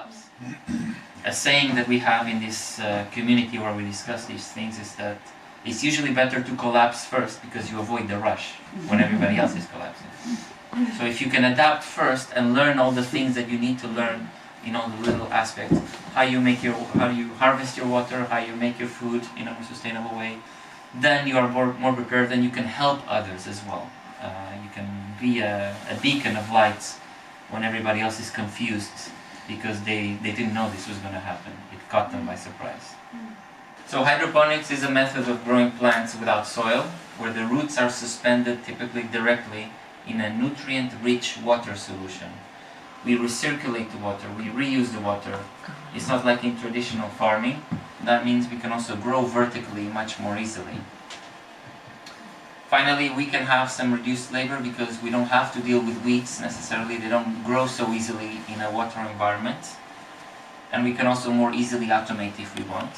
collapse. A saying that we have in this community where we discuss these things is that it's usually better to collapse first because you avoid the rush when everybody else is collapsing. So if you can adapt first and learn all the things that you need to learn in all the little aspects, how you harvest your water, how you make your food in a more sustainable way, then you are more prepared, and you can help others as well. You can be a beacon of light when everybody else is confused because they didn't know this was going to happen. It caught them by surprise. So hydroponics is a method of growing plants without soil, where the roots are suspended typically directly in a nutrient-rich water solution. We recirculate the water, we reuse the water. It's not like in traditional farming. That means we can also grow vertically much more easily. Finally, we can have some reduced labor because we don't have to deal with weeds necessarily. They don't grow so easily in a water environment. And we can also more easily automate if we want.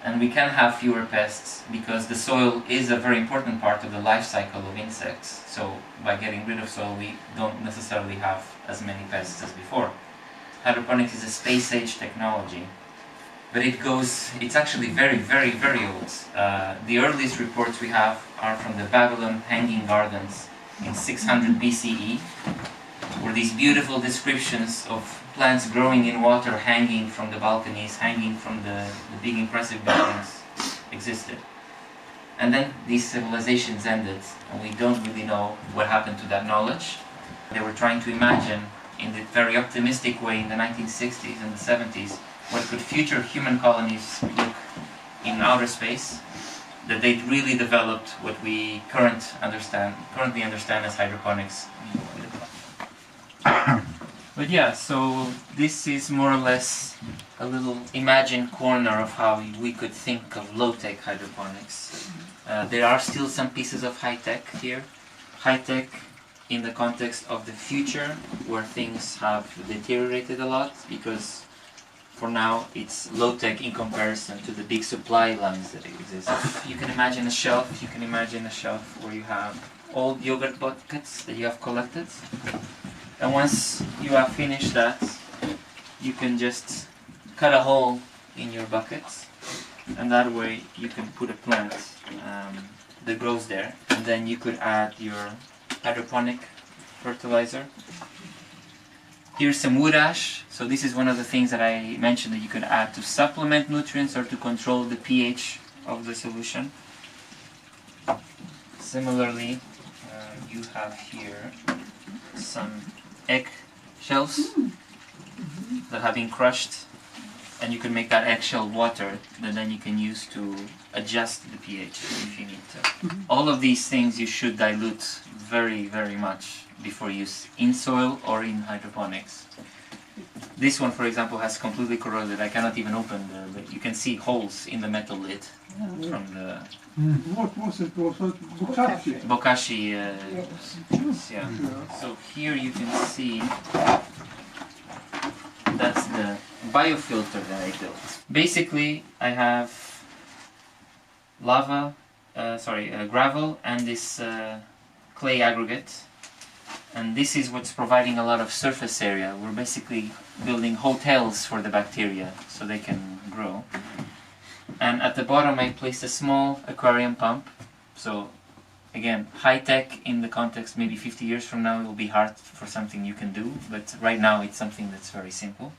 And we can have fewer pests because the soil is a very important part of the life cycle of insects. So by getting rid of soil, we don't necessarily have as many pests as before. Hydroponics is a space-age technology, but it's actually very, very, very old. The earliest reports we have are from the Babylon Hanging Gardens in 600 BCE, where these beautiful descriptions of plants growing in water, hanging from the balconies, hanging from the big impressive buildings existed. And then these civilizations ended, and we don't really know what happened to that knowledge. They were trying to imagine, in the very optimistic way in the 1960s and the 70s, what could future human colonies look in outer space, that they'd really developed what we currently understand as hydroponics. But yeah, so this is more or less a little imagined corner of how we could think of low-tech hydroponics. There are still some pieces of high-tech here. High-tech in the context of the future, where things have deteriorated a lot, because for now it's low-tech in comparison to the big supply lines that exist. You can imagine a shelf. You can imagine a shelf where you have old yogurt buckets that you have collected. And once you have finished that, you can just cut a hole in your buckets, and that way you can put a plant that grows there. And then you could add your hydroponic fertilizer. Here's some wood ash. So this is one of the things that I mentioned that you could add to supplement nutrients or to control the pH of the solution. Similarly, you have here some egg shells that have been crushed, and you can make that eggshell water that then you can use to adjust the pH if you need to. All of these things you should dilute very, very much before use in soil or in hydroponics. This one, for example, has completely corroded. I cannot even open but you can see holes in the metal lid from the What was it? Was it bokashi? bokashi. Yeah. So here you can see that's the biofilter that I built. Basically, I have gravel and this clay aggregate, and this is what's providing a lot of surface area. We're basically building hotels for the bacteria so they can grow. And at the bottom I placed a small aquarium pump. So again, high-tech in the context, maybe 50 years from now it will be hard for something you can do, but right now it's something that's very simple.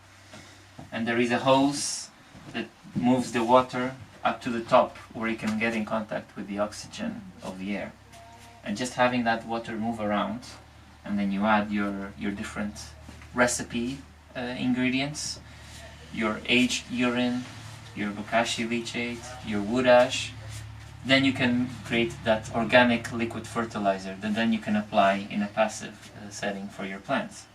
And there is a hose that moves the water up to the top where you can get in contact with the oxygen of the air. And just having that water move around, and then you add your different recipe ingredients, your aged urine, your bokashi leachate, your wood ash, then you can create that organic liquid fertilizer that then you can apply in a passive setting for your plants.